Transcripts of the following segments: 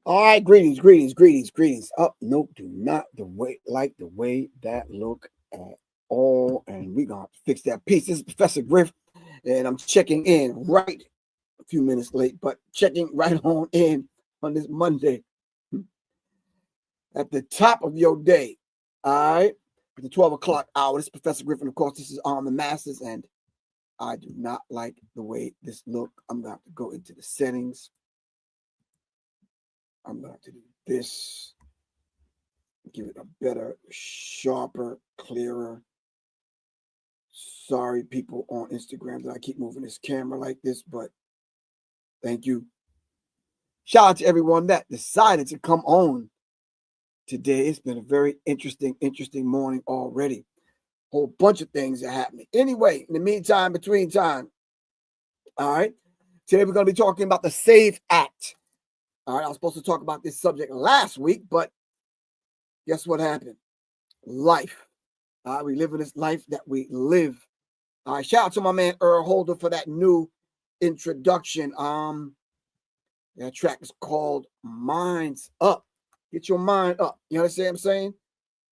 All right, greetings. Oh, nope, do not like the way that look at all. And we're gonna fix that piece. This is Professor Griff, and I'm checking in right a few minutes late, but checking right on in on this Monday at the top of your day. All right, at the 12 o'clock hour. This is Professor Griffin. Of course, this is on the masses, and I do not like the way this look. I'm gonna have to go into the settings. I'm going to do this, give it a better, sharper, clearer. Sorry, people on Instagram, that I keep moving this camera like this, but thank you. Shout out to everyone that decided to come on today. It's been a very interesting morning already. Whole bunch of things are happening. Anyway, in the meantime, between time, all right, today we're going to be talking about the SAFE Act. All right, I was supposed to talk about this subject last week, but guess what happened? Life. We live in this life that we live. All right, shout out to my man Earl Holder for that new introduction. That track is called Minds Up. Get your mind up. You understand what I'm saying?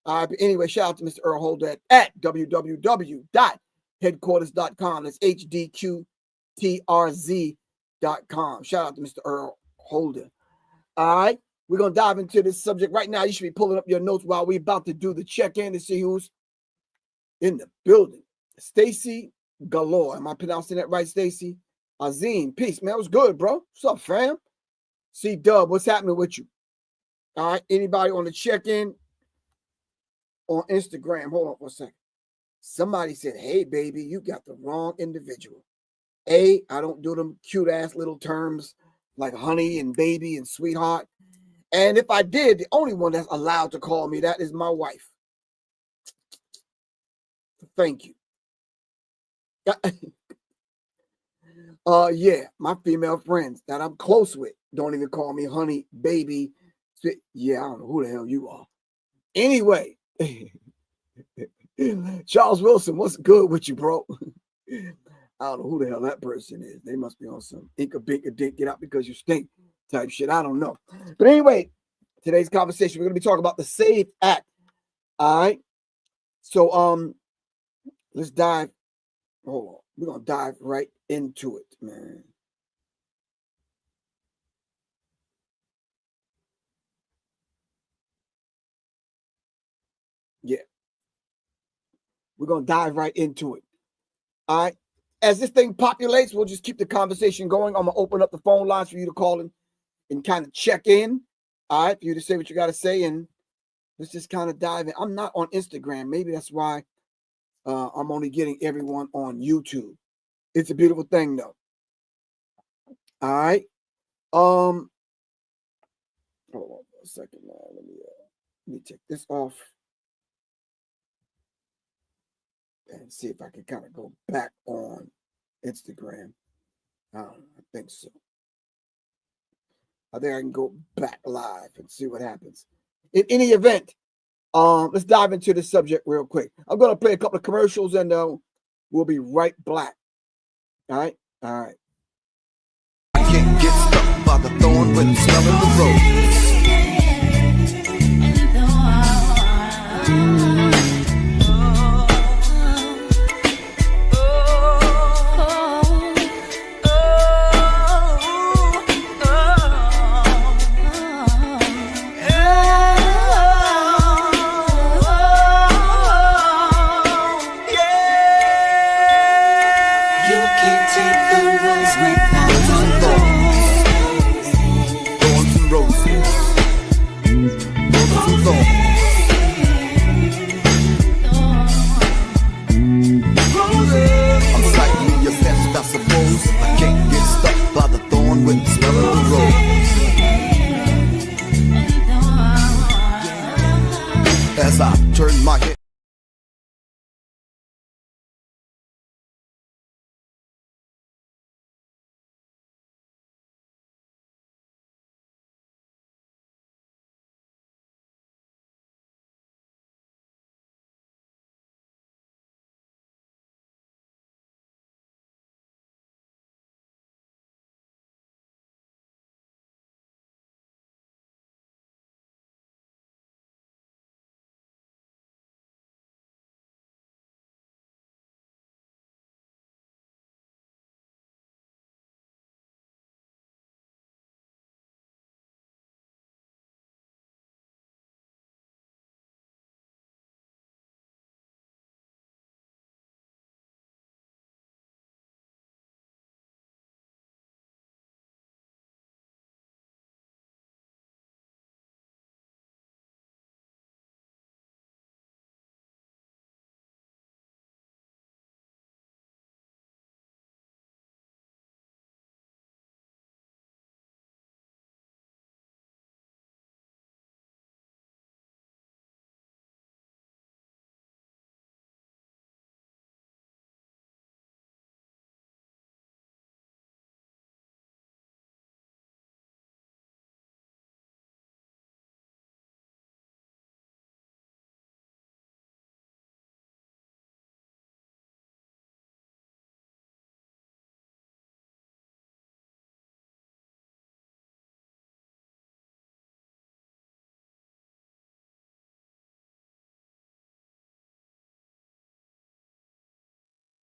All right, but anyway, shout out to Mr. Earl Holder at www.headquarters.com. That's HDQTRZ.com. Shout out to Mr. Earl Holder. All right, we're going to dive into this subject right now. You should be pulling up your notes while we're about to do the check-in to see who's in the building. Stacy Galore. Am I pronouncing that right, Stacy? Azim, peace, man. It was good, bro. What's up, fam? C-Dub, what's happening with you? All right, anybody on the check-in on Instagram? Hold on for a second. Somebody said, hey, baby, you got the wrong individual. I don't do them cute-ass little terms like honey and baby and sweetheart. And if I did, the only one that's allowed to call me that is my wife. Thank you. Yeah, my female friends that I'm close with don't even call me honey, baby. Yeah, I don't know who the hell you are. Anyway, Charles Wilson, what's good with you, bro? I don't know who the hell that person is. They must be on some ink-a-bink-a-dink, get out because you stink type shit. I don't know. But anyway, today's conversation, we're going to be talking about the SAFE Act. All right. So, let's dive. Hold on. We're going to dive right into it, man. Yeah. We're going to dive right into it. All right. As this thing populates, we'll just keep the conversation going. I'm going to open up the phone lines for you to call in and kind of check in. All right. For you to say what you got to say. And let's just kind of dive in. I'm not on Instagram. Maybe that's why I'm only getting everyone on YouTube. It's a beautiful thing, though. All right. Hold on for a second now. Let me take this off and see if I can kind of go back on Instagram. I think so. I think I can go back live and see what happens. In any event, let's dive into the subject real quick. I'm going to play a couple of commercials and we'll be right back. All right? All right. You can't get stuck by the thorn when it's smelling the road. Thorns and roses.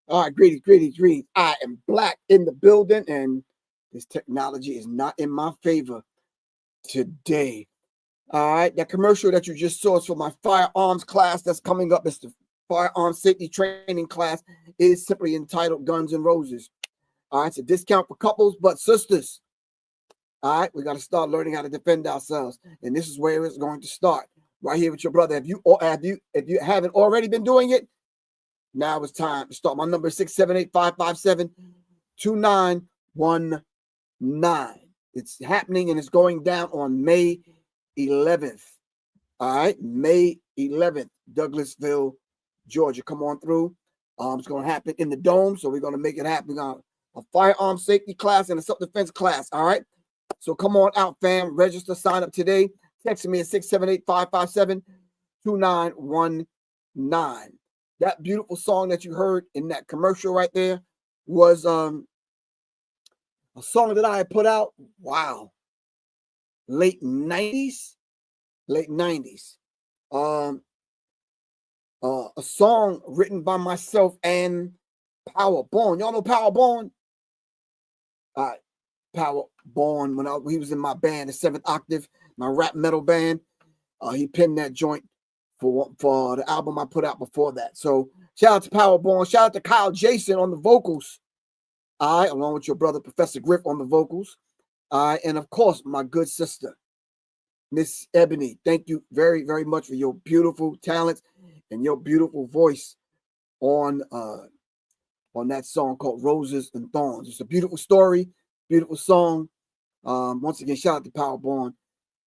All right, greetings, greetings, greetings. I am Black in the building, and this technology is not in my favor today. All right, that commercial that you just saw is for my firearms class that's coming up. It's the firearm safety training class. It is simply entitled Guns and Roses. All right, it's a discount for couples, but sisters. All right, we got to start learning how to defend ourselves, and this is where it's going to start. Right here with your brother. If you haven't already been doing it, now it's time to start. My number is 678-557-2919. It's happening and it's going down on May 11th. All right, May 11th, Douglasville, Georgia. Come on through. It's going to happen in the Dome, so we're going to make it happen on a firearm safety class and a self-defense class. All right, so come on out, fam. Register, sign up today. Text me at 678-557-2919. That beautiful song that you heard in that commercial right there was a song that I had put out. Wow. Late 90s. A song written by myself and Power Born. Y'all know Power Born? All right. Power Born, when he was in my band, the 7th Octave, my rap metal band. He penned that joint for the album I put out before that. So shout out to Powerborn. Shout out to Kyle Jason on the vocals. All right, along with your brother, Professor Griff, on the vocals. All right, and of course, my good sister, Miss Ebony. Thank you very, very much for your beautiful talents and your beautiful voice on that song called Roses and Thorns. It's a beautiful story, beautiful song. Once again, shout out to Powerborn.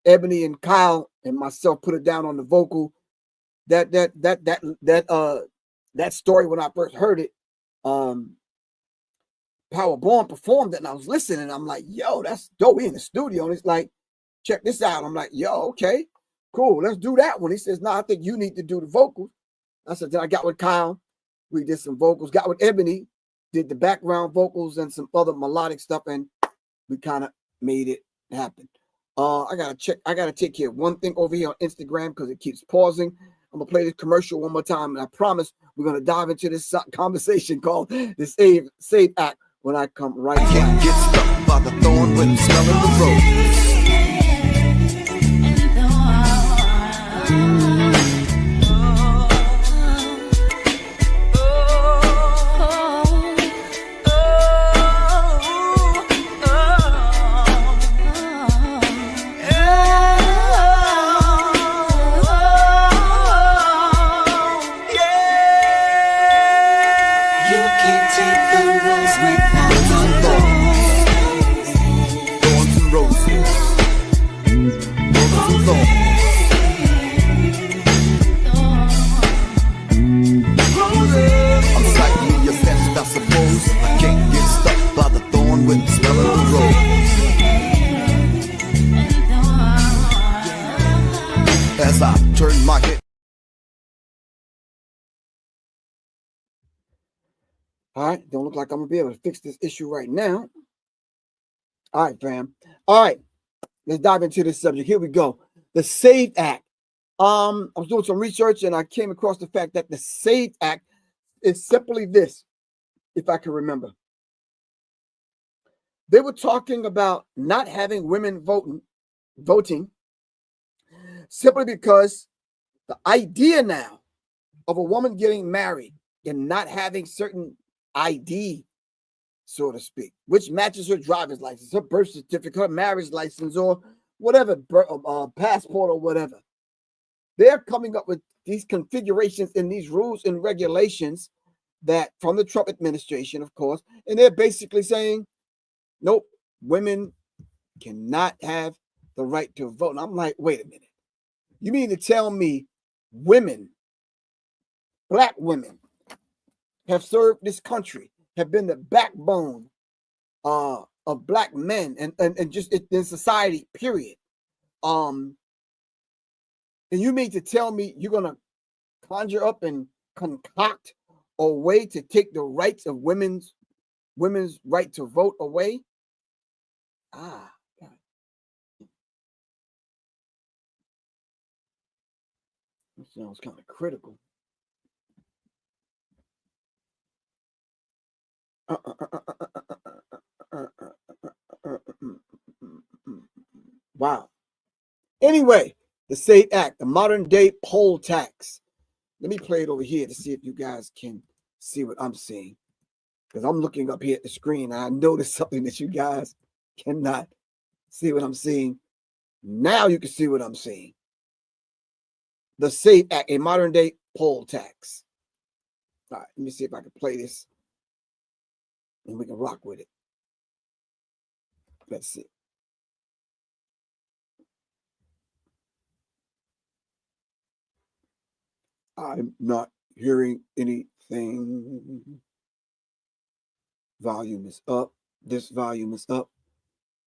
Ebony and Kyle and myself put it down on the vocal. That story, when I first heard it, Powerborn performed it, and I was listening. I'm like, yo, that's dope. We in the studio, and it's like, check this out. I'm like, yo, okay, cool, let's do that one. He says, no, I think you need to do the vocals. I said, then I got with Kyle. We did some vocals. Got with Ebony, did the background vocals and some other melodic stuff, and we kind of made it happen. I gotta take care of one thing over here on Instagram because it keeps pausing. I'm gonna play this commercial one more time, and I promise we're gonna dive into this conversation called the Save Act when I come right back. Can't get stuck by the thorn when smelling the rose. As I turn my head. All right, don't look like I'm gonna be able to fix this issue right now. All right, fam. All right, let's dive into this subject. Here we go. The SAVE Act. I was doing some research and I came across the fact that the SAVE Act is simply this, if I can remember. They were talking about not having women voting simply because the idea now of a woman getting married and not having certain ID, so to speak, which matches her driver's license, her birth certificate, her marriage license, or whatever, passport or whatever. They're coming up with these configurations and these rules and regulations that from the Trump administration, of course, and they're basically saying, nope, women cannot have the right to vote. And I'm like, wait a minute. You mean to tell me women, Black women, have served this country, have been the backbone of Black men and just in society, period. And you mean to tell me you're going to conjure up and concoct a way to take the rights of women's right to vote away? God. That sounds kind of critical. Wow. Anyway, the SAFE Act, the modern day poll tax. Let me play it over here to see if you guys can see what I'm seeing. Because I'm looking up here at the screen. And I noticed something that you guys cannot see what I'm seeing. Now you can see what I'm seeing. The SAFE Act, a modern day poll tax. All right, let me see if I can play this and we can rock with it. Let's see. I'm not hearing anything. Volume is up. This volume is up.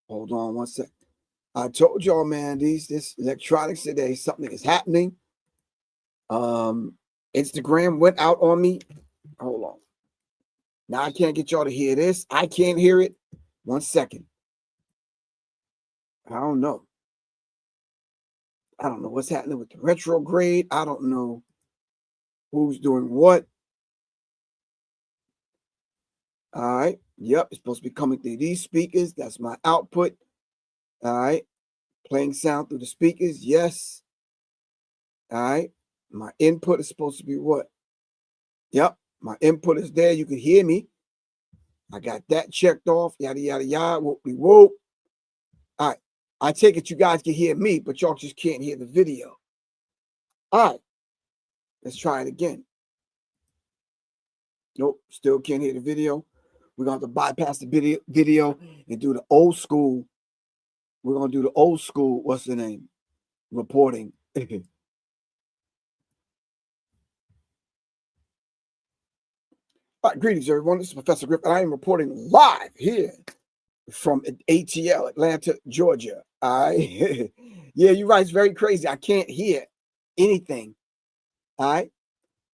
Hold on one sec. I told y'all, man, this electronics today, something is happening. Instagram went out on me. Hold on. Now I can't get y'all to hear this. I can't hear it. 1 second. I don't know. I don't know what's happening with the retrograde. I don't know who's doing what. All right. Yep. It's supposed to be coming through these speakers. That's my output. All right. Playing sound through the speakers. Yes. All right. My input is supposed to be what? Yep. My input is there. You can hear me. I got that checked off. Yada, yada, yada. Whoop, whoop. All right. I take it you guys can hear me, but y'all just can't hear the video. All right. Let's try it again. Nope. Still can't hear the video. We're going to have to bypass the video and do the old school. We're going to do the old school, what's the name? Reporting. All right, greetings, everyone. This is Professor Griff, and I am reporting live here from ATL, Atlanta, Georgia. All right. Yeah, you're right. It's very crazy. I can't hear anything. All right.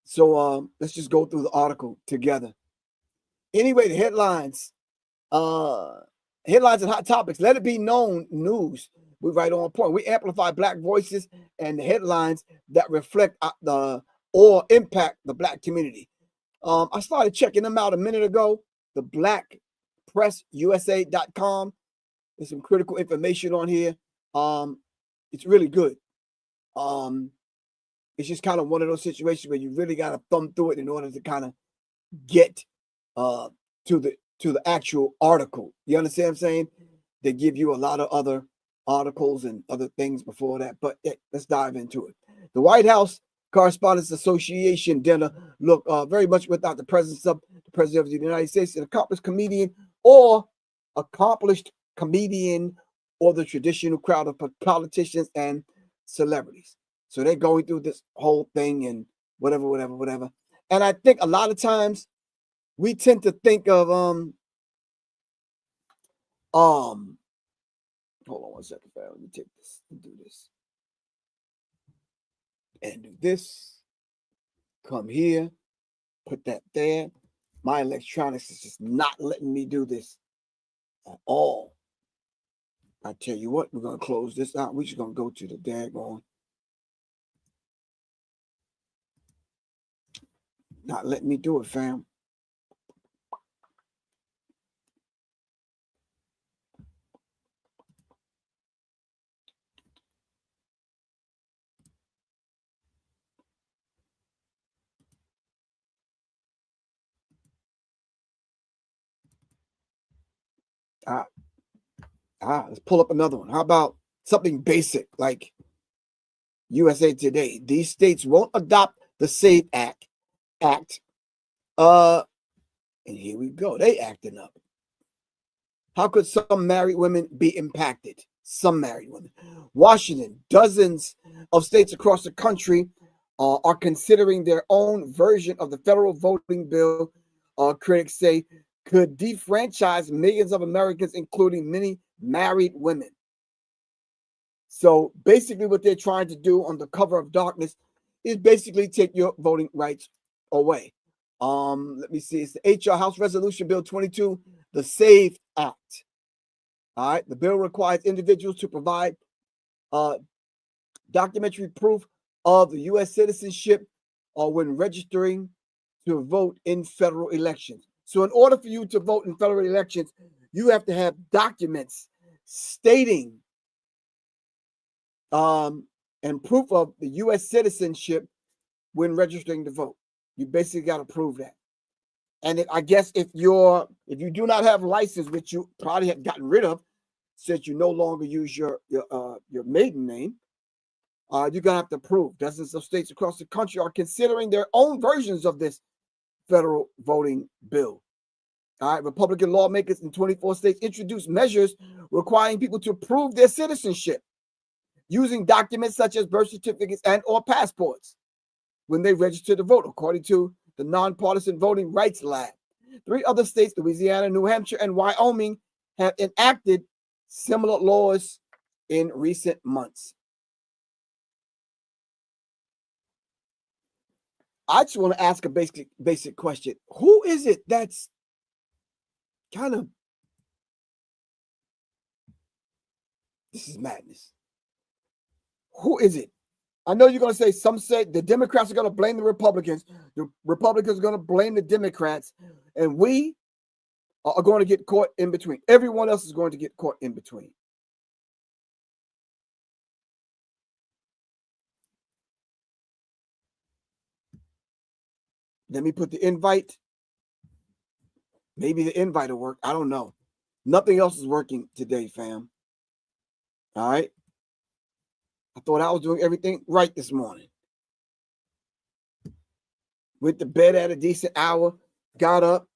So let's just go through the article together. Anyway, the headlines. Headlines and hot topics. Let it be known news. We're right on point. We amplify Black voices and the headlines that reflect or impact the Black community. I started checking them out a minute ago. The blackpressusa.com. There's some critical information on here. It's really good. It's just kind of one of those situations where you really got to thumb through it in order to kind of get to the actual article. You understand what I'm saying? They give you a lot of other articles and other things before that, but let's dive into it. The White House Correspondents Association dinner look very much without the presence of the President of the United States, an accomplished comedian or the traditional crowd of politicians and celebrities. So they're going through this whole thing and whatever. And I think a lot of times we tend to think of hold on 1 second, fam. Let me take this and do this. And do this. Come here. Put that there. My electronics is just not letting me do this at all. I tell you what, we're gonna close this out. We're just gonna go to the daggone. Not letting me do it, fam. Let's pull up another one. How about something basic like USA Today? These states won't adopt the SAFE Act. And here we go. They acting up. How could some married women be impacted? Some married women. Washington, dozens of states across the country are considering their own version of the federal voting bill. Critics say could defranchise millions of Americans, including many married women. So basically what they're trying to do on the cover of darkness is basically take your voting rights away. Let me see. It's the HR House Resolution Bill 22, the SAFE Act. All right. The bill requires individuals to provide documentary proof of U.S. citizenship when registering to vote in federal elections. So in order for you to vote in federal elections, you have to have documents stating and proof of the U.S. citizenship when registering to vote. You basically got to prove that. And I guess if you do not have a license, which you probably have gotten rid of, since you no longer use your maiden name, you're gonna have to prove. Dozens of states across the country are considering their own versions of this federal voting bill. All right, Republican lawmakers in 24 states introduced measures requiring people to prove their citizenship using documents such as birth certificates and or passports when they register to vote, according to the Nonpartisan Voting Rights Lab. 3 other states, Louisiana, New Hampshire, and Wyoming, have enacted similar laws in recent months. I just want to ask a basic question. Who is it that's kind of, this is madness. Who is it? I know you're going to say, some say the Democrats are going to blame the Republicans. The Republicans are going to blame the Democrats. And we are going to get caught in between. Everyone else is going to get caught in between. Let me put the invite. Maybe the invite will work. I don't know. Nothing else is working today, fam. All right. I thought I was doing everything right this morning. Went to bed at a decent hour, got up,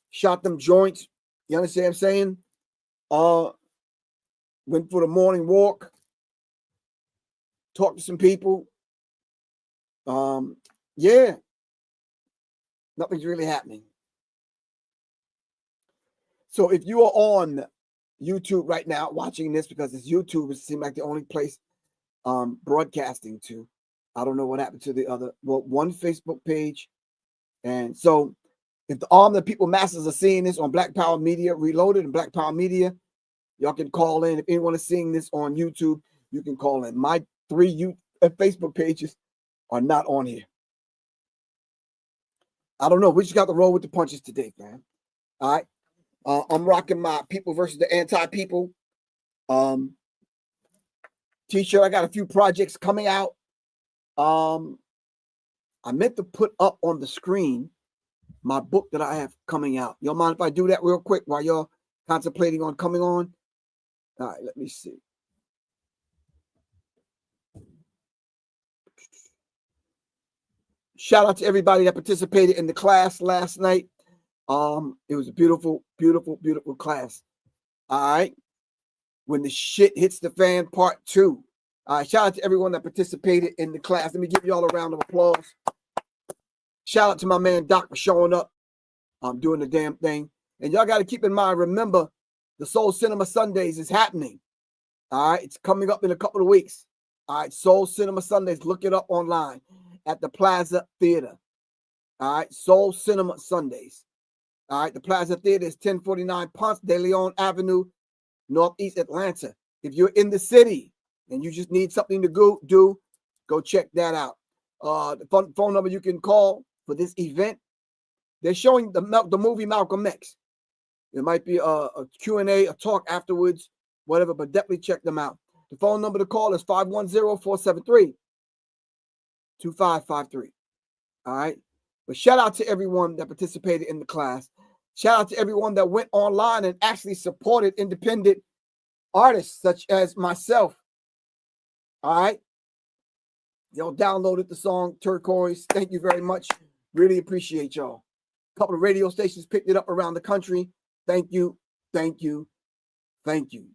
shot them joints. You understand what I'm saying? Went for the morning walk, talked to some people. Yeah. Nothing's really happening. So if you are on YouTube right now watching this, because it's YouTube, it seems like the only place broadcasting to. I don't know what happened to the other. Well, one Facebook page. And so if the arm the people masses are seeing this on Black Power Media Reloaded and Black Power Media, y'all can call in. If anyone is seeing this on YouTube, you can call in. My 3 Facebook pages are not on here. I don't know. We just got to roll with the punches today, man. All right. I'm rocking my People versus the Anti-People t-shirt. I got a few projects coming out. I meant to put up on the screen my book that I have coming out. Y'all mind if I do that real quick while y'all contemplating on coming on? All right, let me see. Shout out to everybody that participated in the class last night. It was a beautiful, beautiful, beautiful class. All right. When the shit hits the fan, part 2. Shout out to everyone that participated in the class. Let me give y'all a round of applause. Shout out to my man Doc for showing up. I'm doing the damn thing. And y'all got to keep in mind, remember, the Soul Cinema Sundays is happening. All right. It's coming up in a couple of weeks. All right. Soul Cinema Sundays. Look it up online at the Plaza Theater. All right. Soul Cinema Sundays. All right. The Plaza Theater is 1049 Ponce de Leon Avenue, Northeast Atlanta. If you're in the city and you just need something to go check that out. The phone number you can call for this event, they're showing the movie Malcolm X. There might be a Q&A, a talk afterwards, whatever, but definitely check them out. The phone number to call is 510-473-2553. All right. But shout out to everyone that participated in the class. Shout out to everyone that went online and actually supported independent artists such as myself. All right. Y'all downloaded the song Turquoise. Thank you very much. Really appreciate y'all. A couple of radio stations picked it up around the country. Thank you. Thank you. Thank you.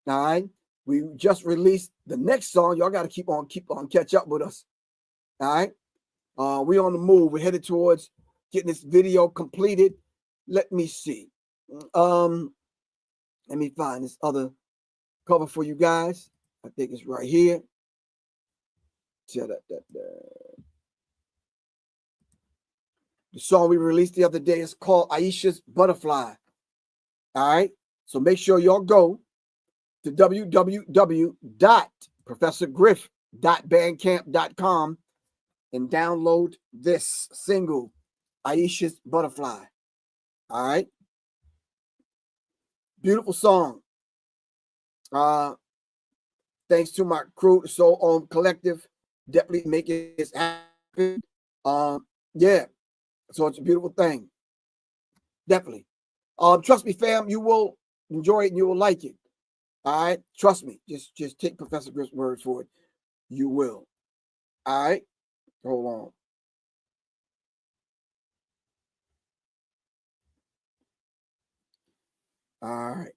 All right. We just released the next song. Y'all got to keep on, catch up with us. All right. We on the move. We're headed towards getting this video completed. Let me see. Let me find this other cover for you guys. I think it's right here. The song we released the other day is called Aisha's Butterfly. All right. So make sure y'all go to www.professorgriff.bandcamp.com and download this single, Aisha's Butterfly. All right. Beautiful song. Thanks to my crew, So On Collective, definitely making this happen. Yeah. So it's a beautiful thing. Definitely. Trust me, fam, you will enjoy it and you will like it. All right. Trust me. Just take Professor Griff's word for it. You will. All right. Hold on. All right.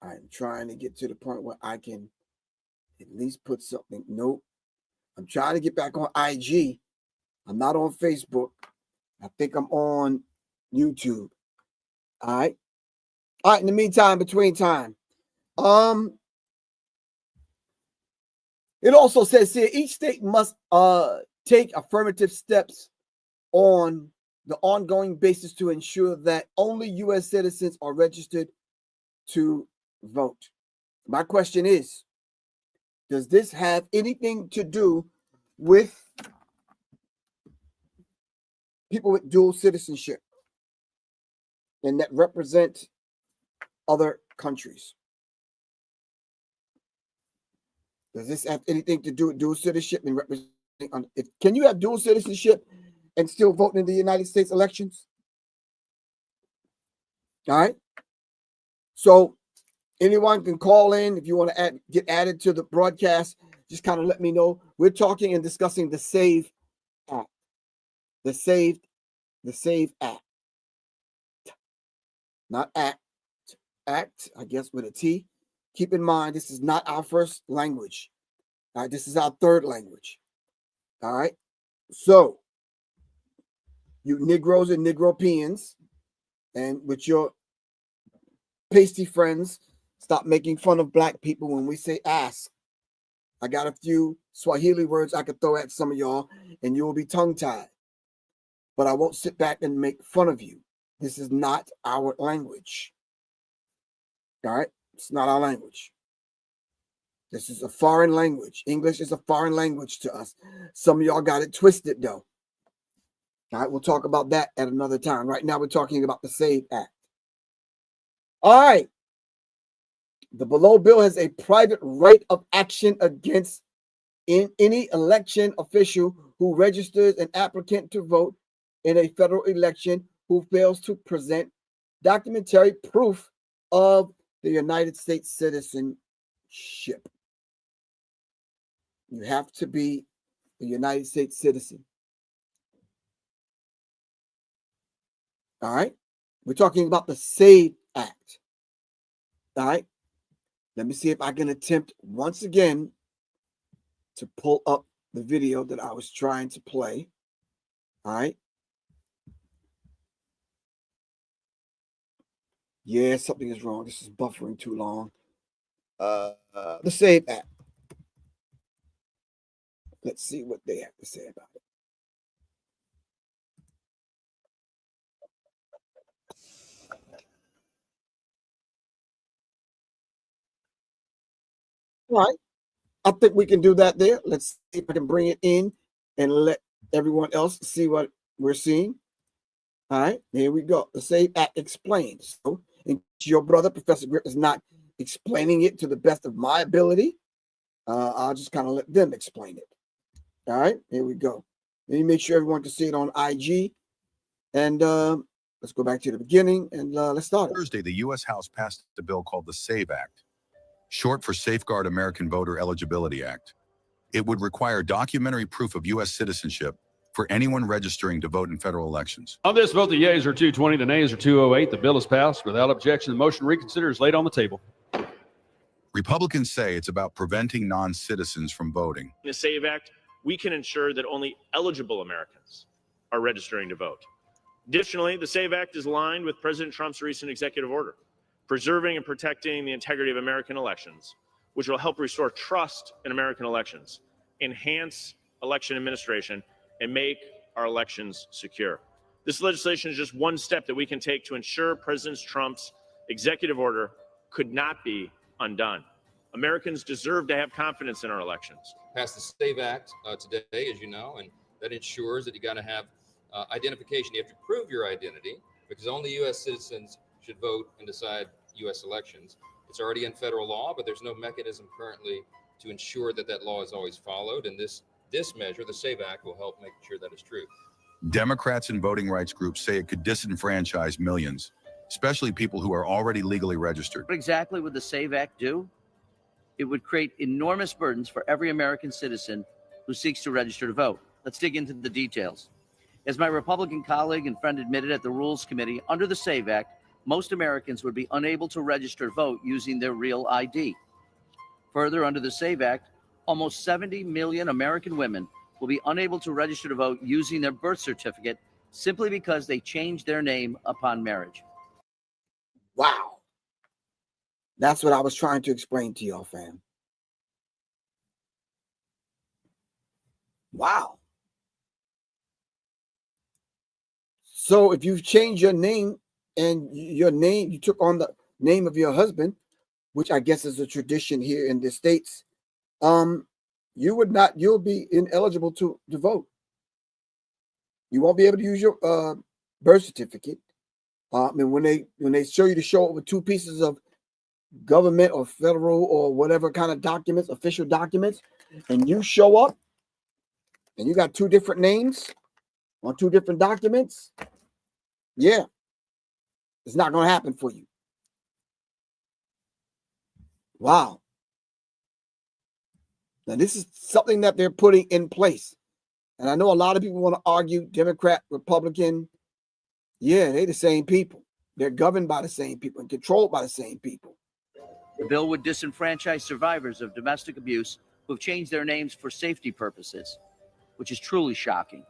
I'm trying to get to the point where I can at least put something. Nope. I'm trying to get back on IG. I'm not on Facebook. I think I'm on YouTube. All right. All right. In the meantime, between time, it also says here each state must take affirmative steps on the ongoing basis to ensure that only U.S. citizens are registered to vote. My question is, does this have anything to do with people with dual citizenship and that represent other countries? Does this have anything to do with dual citizenship and representing? Can you have dual citizenship and still vote in the United States elections? All right. So anyone can call in if you want to get added to the broadcast. Just kind of let me know. We're talking and discussing the SAVE Act. The SAVE Act. Not act. Act, I guess, with a T. Keep in mind, this is not our first language. All right, this is our third language. All right. So, you Negroes and Negropeans, and with your pasty friends, stop making fun of black people when we say ask. I got a few Swahili words I could throw at some of y'all, and you will be tongue-tied. But I won't sit back and make fun of you. This is not our language. All right? It's not our language. This is a foreign language. English is a foreign language to us. Some of y'all got it twisted, though. All right, we'll talk about that at another time. Right now, we're talking about the SAVE Act. All right. The below bill has a private right of action against any election official who registers an applicant to vote in a federal election who fails to present documentary proof of the United States citizenship. You have to be a United States citizen. All right. We're talking about the SAVE Act. All right. Let me see if I can attempt once again to pull up the video that I was trying to play. All right. Yeah, something is wrong. This is buffering too long. The SAVE Act. Let's see what they have to say about it. All right. I think we can do that there. Let's see if I can bring it in and let everyone else see what we're seeing. All right, here we go. The SAVE Act explains. So, your brother, Professor Griff, is not explaining it to the best of my ability. I'll just kind of let them explain it. All right, here we go. Let me make sure everyone can see it on IG. And let's go back to the beginning and let's start it. Thursday, the U.S. House passed a bill called the SAVE Act, short for Safeguard American Voter Eligibility Act. It would require documentary proof of U.S. citizenship for anyone registering to vote in federal elections. On this vote, the yeas are 220, the nays are 208. The bill is passed without objection. The motion to reconsider is laid on the table. Republicans say it's about preventing non-citizens from voting. In the SAVE Act, we can ensure that only eligible Americans are registering to vote. Additionally, the SAVE Act is aligned with President Trump's recent executive order, preserving and protecting the integrity of American elections, which will help restore trust in American elections, enhance election administration, and make our elections secure. This legislation is just one step that we can take to ensure President Trump's executive order could not be undone. Americans deserve to have confidence in our elections. Passed the SAVE Act today, as you know, and that ensures that you got to have identification. You have to prove your identity because only U.S. citizens should vote and decide U.S. elections. It's already in federal law, but there's no mechanism currently to ensure that that law is always followed. And this measure, the SAVE Act, will help make sure that is true. Democrats and voting rights groups say it could disenfranchise millions, especially people who are already legally registered. What exactly would the SAVE Act do? It would create enormous burdens for every American citizen who seeks to register to vote. Let's dig into the details. As my Republican colleague and friend admitted at the Rules Committee, under the SAVE Act, most Americans would be unable to register to vote using their real ID. Further, under the SAVE Act, almost 70 million American women will be unable to register to vote using their birth certificate simply because they changed their name upon marriage. Wow. That's what I was trying to explain to y'all, fam. Wow. So if you've changed your name and you took on the name of your husband, which I guess is a tradition here in the States, you'll be ineligible to vote. You won't be able to use your birth certificate. And when they show you to show up with two pieces of government or federal or whatever kind of documents, official documents, and you show up and you got two different names on two different documents, yeah, it's not going to happen for you. Wow. Now, this is something that they're putting in place. And I know a lot of people want to argue Democrat, Republican. Yeah, they're the same people. They're governed by the same people and controlled by the same people. The bill would disenfranchise survivors of domestic abuse who have changed their names for safety purposes, which is truly shocking.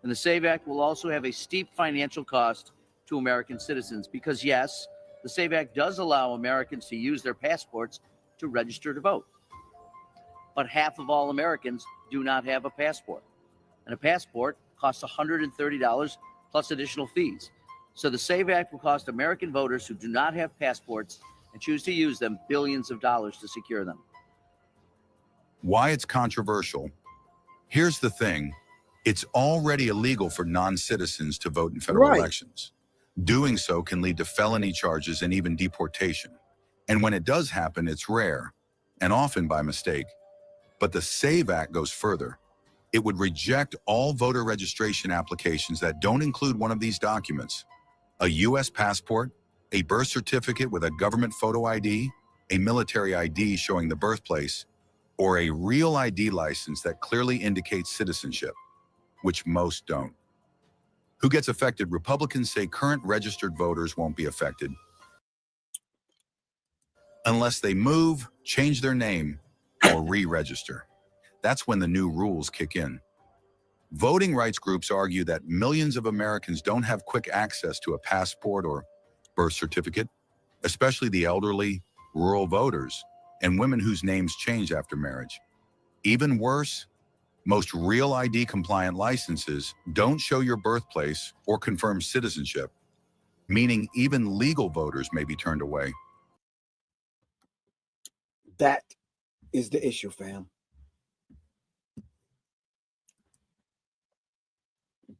And the SAVE Act will also have a steep financial cost to American citizens because, yes, the SAVE Act does allow Americans to use their passports to register to vote. But half of all Americans do not have a passport. And a passport costs $130 plus additional fees. So the SAVE Act will cost American voters who do not have passports and choose to use them billions of dollars to secure them. Why it's controversial? Here's the thing. It's already illegal for non-citizens to vote in federal elections. Doing so can lead to felony charges and even deportation. And when it does happen, it's rare, and often by mistake. But the SAVE Act goes further. It would reject all voter registration applications that don't include one of these documents: a U.S. passport, a birth certificate with a government photo ID, a military ID showing the birthplace, or a real ID license that clearly indicates citizenship, which most don't. Who gets affected? Republicans say current registered voters won't be affected unless they move, change their name, or re-register. That's when the new rules kick in. Voting rights groups argue that millions of Americans don't have quick access to a passport or birth certificate, especially the elderly, rural voters, and women whose names change after marriage. Even worse, most real ID compliant licenses don't show your birthplace or confirm citizenship, meaning even legal voters may be turned away. That is the issue, fam.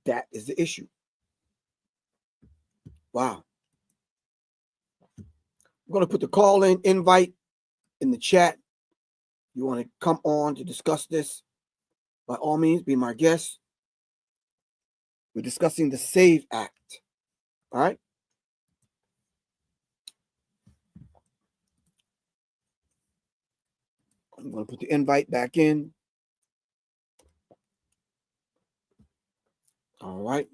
That is the issue. Wow. I'm going to put the call-in invite in the chat. You want to come on to discuss this? By all means, be my guest. We're discussing the SAVE Act. All right? I'm going to put the invite back in. All right.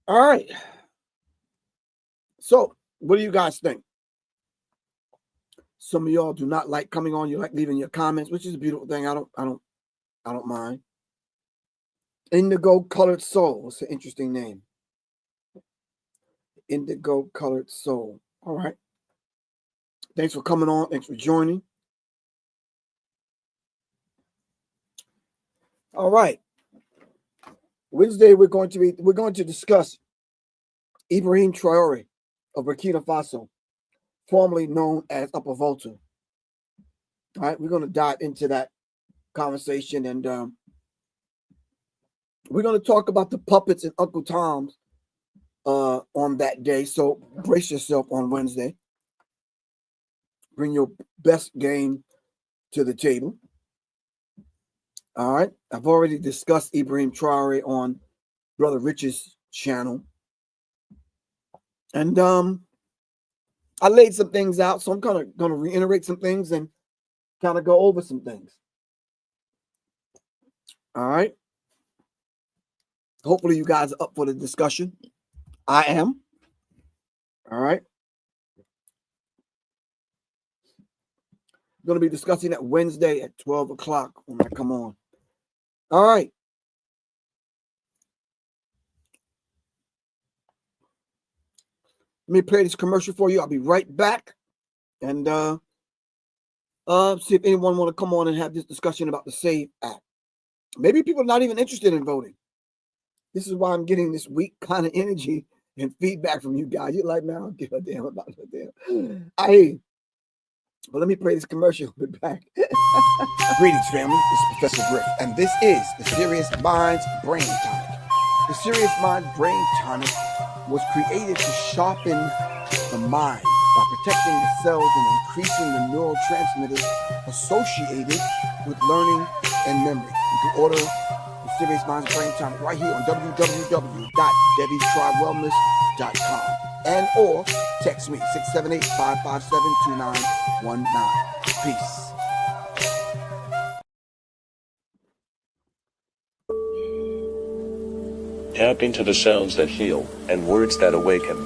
All right. So, what do you guys think? Some of y'all do not like coming on. You like leaving your comments, which is a beautiful thing. I don't mind. Indigo Colored Soul. It's an interesting name. Indigo Colored Soul. All right. Thanks for coming on. Thanks for joining. All right. Wednesday, we're going to discuss Ibrahim Traore of Burkina Faso, formerly known as Upper Volta. All right, we're going to dive into that conversation, and we're going to talk about the puppets and Uncle Tom's on that day. So brace yourself on Wednesday. Bring your best game to the table. All right. I've already discussed Ibrahim Traore on Brother Rich's channel. And I laid some things out, so I'm kind of going to reiterate some things and kind of go over some things. All right. Hopefully you guys are up for the discussion. I am. All right. I'm going to be discussing that Wednesday at 12 o'clock when I come on. All right. Let me play this commercial for you. I'll be right back. And see if anyone want to come on and have this discussion about the SAVE Act. Maybe people are not even interested in voting. This is why I'm getting this weak kind of energy and feedback from you guys. You're like, man, I don't give a damn about that damn. I hear you. But let me play this commercial. We'll be back. Greetings, family. This is Professor Griff, and this is the Serious Minds Brain Tonic. The Serious Minds Brain Tonic was created to sharpen the mind by protecting the cells and increasing the neurotransmitters associated with learning and memory. You can order the Serious Minds Brain Tonic right here on www.debbiestrywellness.com and or text me 678-557-2919. Peace. Tap into the sounds that heal and words that awaken.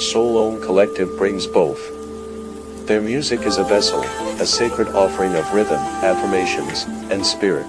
Soul Own Collective brings both. Their music is a vessel, a sacred offering of rhythm, affirmations, and spirit.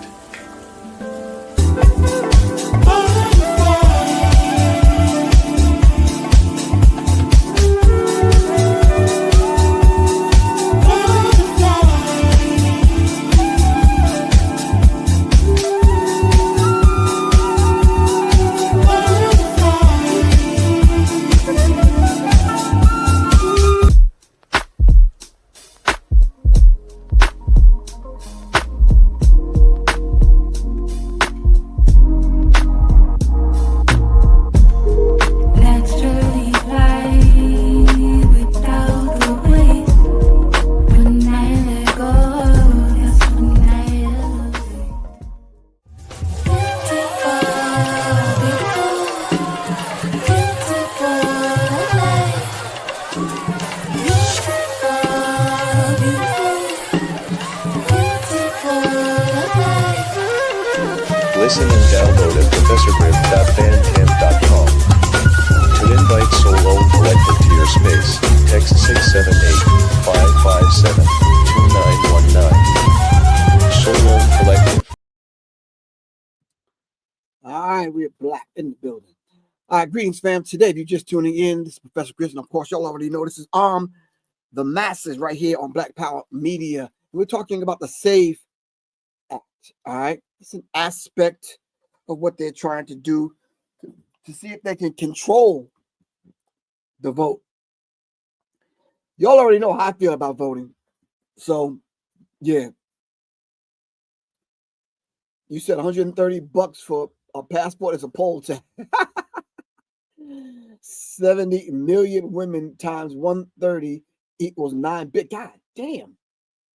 Listen and download at ProfessorGriff.bandcamp.com. To invite Soul Own Collective to your space, text 678-557-2919. Soul Own Collective. All right, we're black in the building. All right, greetings, fam. Today, if you're just tuning in, this is Professor Griff, and of course, y'all already know this is the masses right here on Black Power Media. We're talking about the SAVE Act. All right, it's an aspect of what they're trying to do to see if they can control the vote. Y'all already know how I feel about voting. So, yeah. You said $130 for a passport as a poll tax. 70 million women times 130 equals 9 billion. God damn.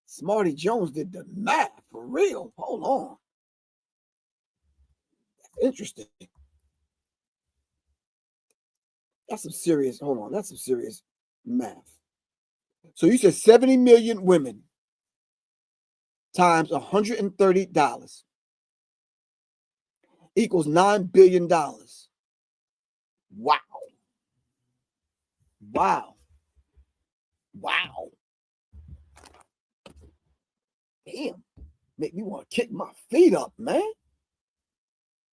Smarty Jones did the math for real. Hold on. Interesting. That's some serious, hold on. That's some serious math. So you said 70 million women times $130 equals $9 billion. Wow. Wow. Wow. Damn. Make me want to kick my feet up, man.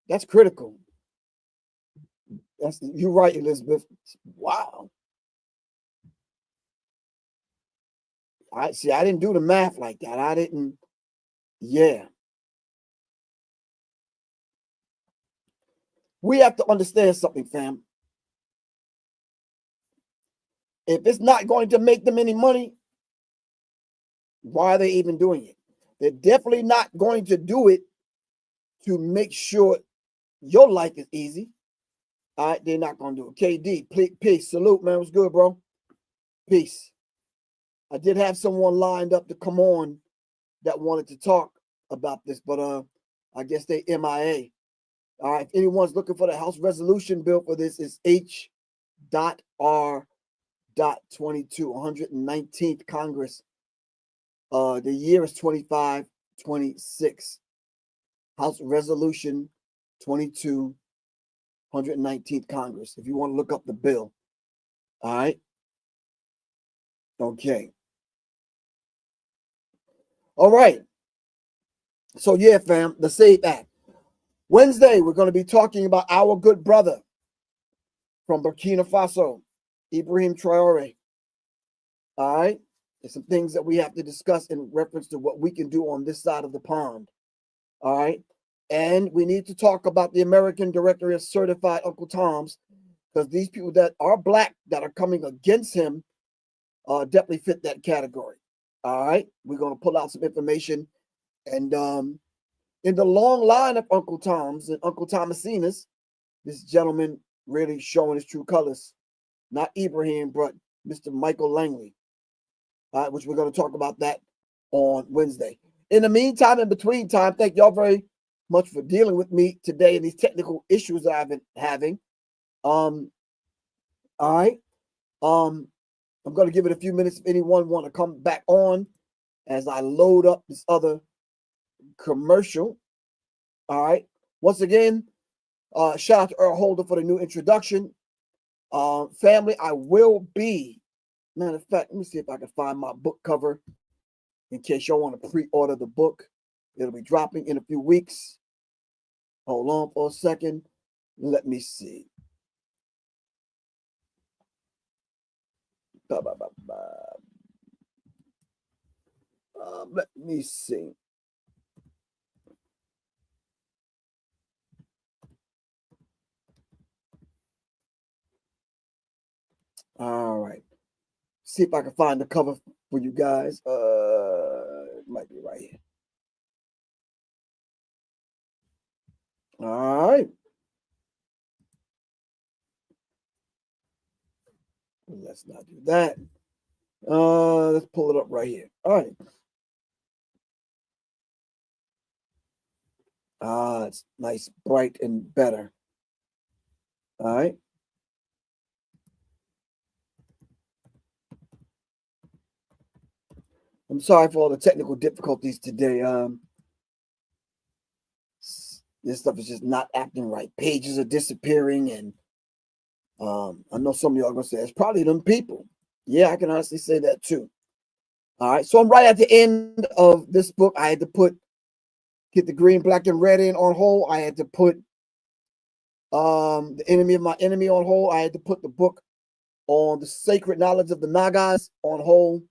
That's critical. You're right, Elizabeth. Wow. I didn't do the math like that. I didn't. Yeah. We have to understand something, fam. If it's not going to make them any money, why are they even doing it? They're definitely not going to do it to make sure your life is easy. All right, they're not going to do it. KD, peace. Salute, man. What's good, bro? Peace. I did have someone lined up to come on that wanted to talk about this, but I guess they MIA. All right, if anyone's looking for the House resolution bill for this, it's H.R.22, 119th Congress. The year is 2526. House Resolution 22, 119th Congress. If you want to look up the bill. All right. Okay. All right. So yeah, fam, the SAVE Act. Wednesday, we're going to be talking about our good brother from Burkina Faso, Ibrahim Traore. All right. There's some things that we have to discuss in reference to what we can do on this side of the pond. All right. And we need to talk about the American Directory of Certified Uncle Toms, because these people that are black that are coming against him definitely fit that category. All right. We're going to pull out some information. And in the long line of Uncle Toms and Uncle Thomasinas, this gentleman really showing his true colors. Not Ibrahim, but Mr. Michael Langley. All right, which we're going to talk about that on Wednesday. In the meantime, in between time, thank y'all very much for dealing with me today and these technical issues that I've been having. All right. I'm going to give it a few minutes if anyone want to come back on as I load up this other commercial. All right. Once again, shout out to Earl Holder for the new introduction. Family, I will be, matter of fact, let me see if I can find my book cover in case y'all want to pre-order the book. It'll be dropping in a few weeks. Hold on for a second. Let me see. Let me see. All right. See if I can find the cover for you guys. It might be right here. All right. Let's not do that. Let's pull it up right here. All right. It's nice, bright, and better. All right. I'm sorry for all the technical difficulties today. This stuff is just not acting right. Pages are disappearing, and I know some of y'all are gonna say it's probably them people. Yeah, I can honestly say that too. All right, so I'm right at the end of this book. I had to get the green, black, and red in on hold. I had to put the enemy of my enemy on hold. I had to put the book on the sacred knowledge of the Nagas on hold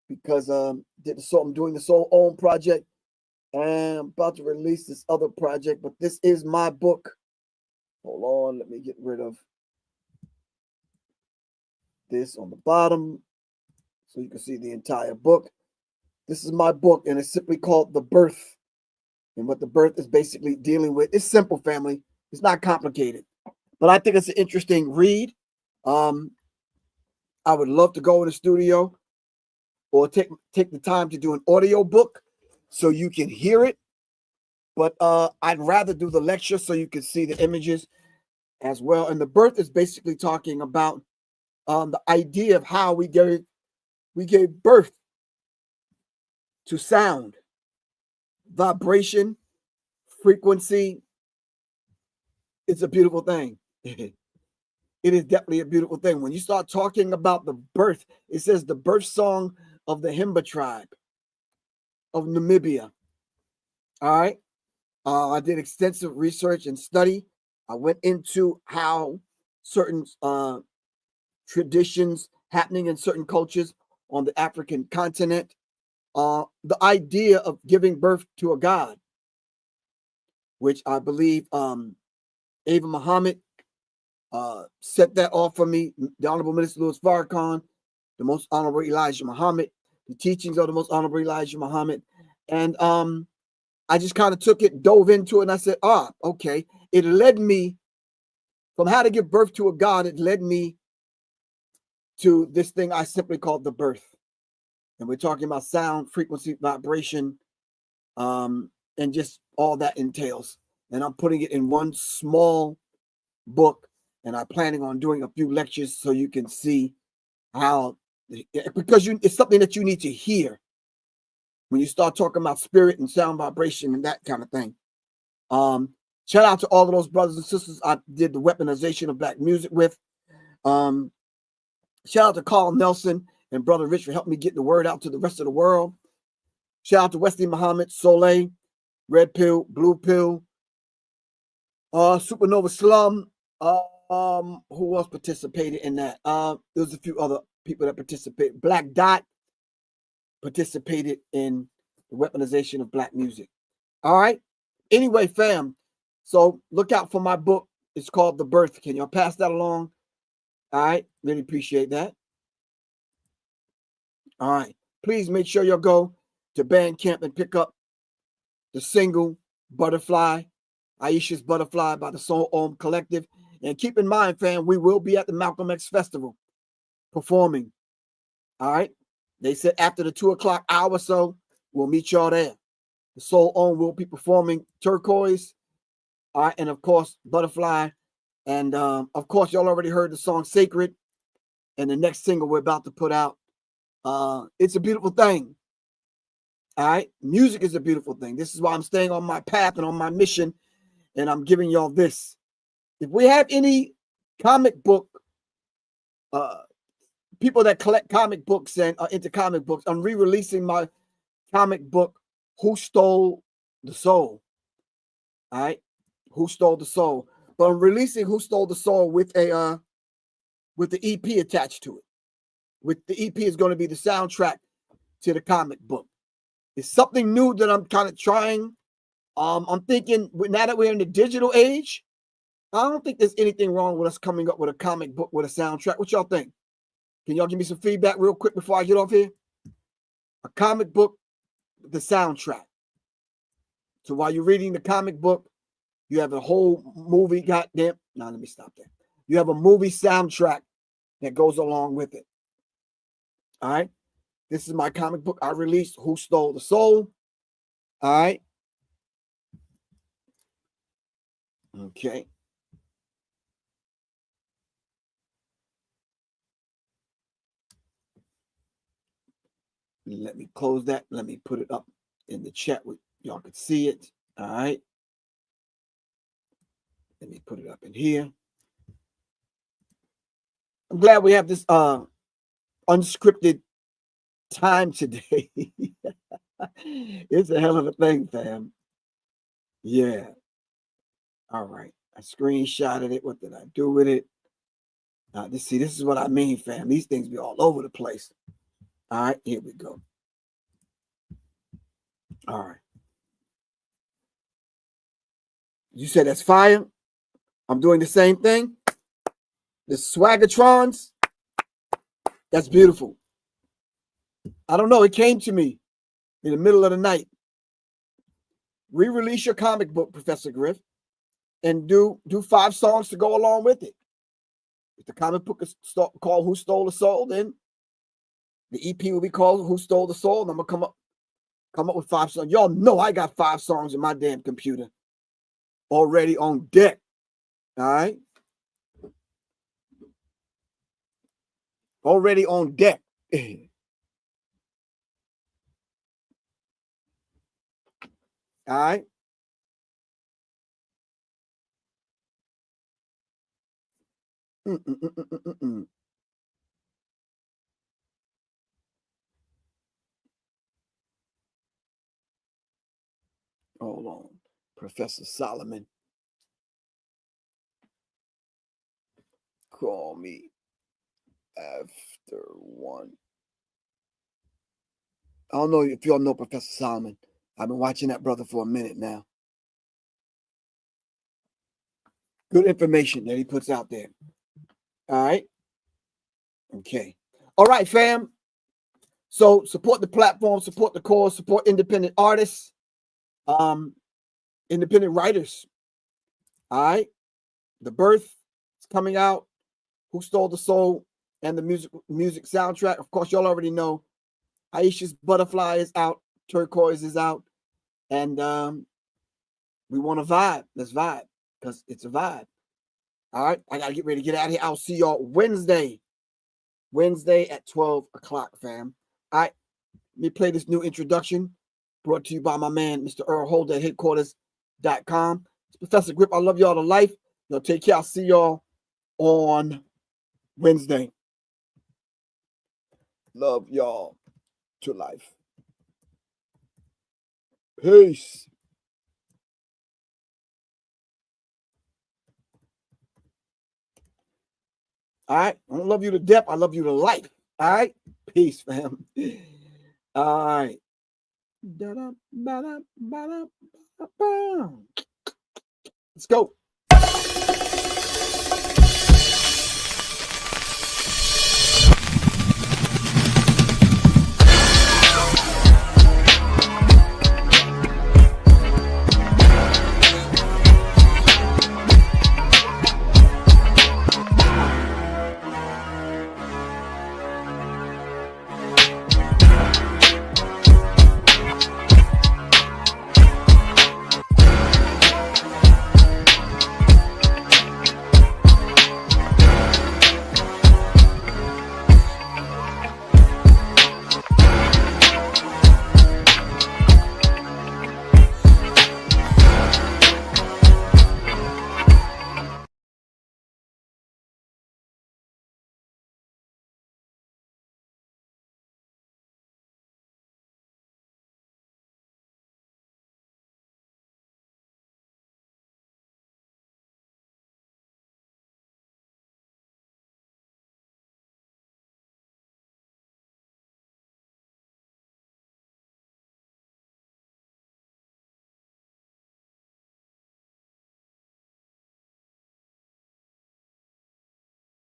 because I'm doing the Soul Own project, and I'm about to release this other project. But this is my book. Hold on, let me get rid of this on the bottom so you can see the entire book. This is my book, and it's simply called The Birth. And what the birth is basically dealing with, it's simple, family. It's not complicated, but I think it's an interesting read. I would love to go in the studio or take the time to do an audio book so you can hear it. But I'd rather do the lecture so you can see the images as well. And the birth is basically talking about the idea of how we gave birth to sound, vibration, frequency. It's a beautiful thing. It is definitely a beautiful thing. When you start talking about the birth, it says the birth song of the Himba tribe of Namibia. All right. I did extensive research and study. I went into how certain traditions happening in certain cultures on the African continent. The idea of giving birth to a god, which I believe Ava Muhammad set that off for me. The Honorable Minister Louis Farrakhan, the Most Honorable Elijah Muhammad, the teachings of the Most Honorable Elijah Muhammad. And I just kind of took it, dove into it, and I said, okay. It led me from how to give birth to a God. It led me to this thing I simply called the birth. And we're talking about sound, frequency, vibration, and just all that entails. And I'm putting it in one small book, and I'm planning on doing a few lectures so you can see how, because it's something that you need to hear when you start talking about spirit and sound vibration and that kind of thing. Shout out to all of those brothers and sisters I did the weaponization of black music with. Shout out to Carl Nelson and Brother Rich for helping me get the word out to the rest of the world. Shout out to Wesley Muhammad, Soleil, Red Pill, Blue Pill, Supernova Slum. Who else participated in that? There's a few other people that participated. Black Dot participated in the weaponization of black music. All right. Anyway, fam, so look out for my book. It's called The Birth. Can y'all pass that along? All right. Really appreciate that. All right. Please make sure y'all go to Bandcamp and pick up the single Butterfly, Aisha's Butterfly by the Soul Om Collective. And keep in mind, fam, we will be at the Malcolm X Festival performing. All right. They said after the 2 o'clock hour, so we'll meet y'all there. The Soul Om will be performing Turquoise. All right. And of course, Butterfly. And of course, y'all already heard the song Sacred. And the next single we're about to put out. It's a beautiful thing. All right. Music is a beautiful thing. This is why I'm staying on my path and on my mission. And I'm giving y'all this. If we have any comic book people that collect comic books and are into comic books, I'm re-releasing my comic book, Who Stole the Soul? All right. Who Stole the Soul? But I'm releasing Who Stole the Soul with the EP attached to it. With the EP is going to be the soundtrack to the comic book. It's something new that I'm kind of trying. I'm thinking now that we're in the digital age, I don't think there's anything wrong with us coming up with a comic book with a soundtrack. What y'all think? Can y'all give me some feedback real quick before I get off here? A comic book with the soundtrack. So while you're reading the comic book, you have a whole movie. Goddamn. Now let me stop there. You have a movie soundtrack that goes along with it. All right. This is my comic book I released, Who Stole the Soul? All right. Okay. Let me close that. Let me put it up in the chat where y'all could see it. All right. Let me put it up in here. I'm glad we have this unscripted time today. It's a hell of a thing, fam. Yeah. All right. I screenshotted it. What did I do with it? This is what I mean, fam. These things be all over the place. All right, here we go. All right. You said that's fire. I'm doing the same thing. The Swagatrons. That's beautiful. I don't know. It came to me in the middle of the night. Re-release your comic book, Professor Griff, and do 5 songs to go along with it. If the comic book is called Who Stole the Soul, then the EP will be called Who Stole the Soul, and I'm gonna come up with 5 songs. Y'all know I got 5 songs in my damn computer already on deck. All right, already on deck. All right. Hold on, Professor Solomon. Call me after 1. I don't know if y'all know Professor Solomon. I've been watching that brother for a minute now. Good information that he puts out there. All right. Okay. All right, fam. So support the platform, support the cause, support independent artists, independent writers. All right. The Birth is coming out. Who Stole the Soul and the music soundtrack. Of course, y'all already know. Aisha's Butterfly is out. Turquoise is out. And we want to vibe. Let's vibe because it's a vibe. All right. I got to get ready to get out of here. I'll see y'all Wednesday at 12 o'clock, fam. All right. Let me play this new introduction brought to you by my man, Mr. Earl Holder at headquarters.com. It's Professor Grip. I love y'all to life. Y'all take care. I'll see y'all on Wednesday. Love y'all to life. Peace. All right. I don't love you to death. I love you to life. All right. Peace, fam. All right. Let's go.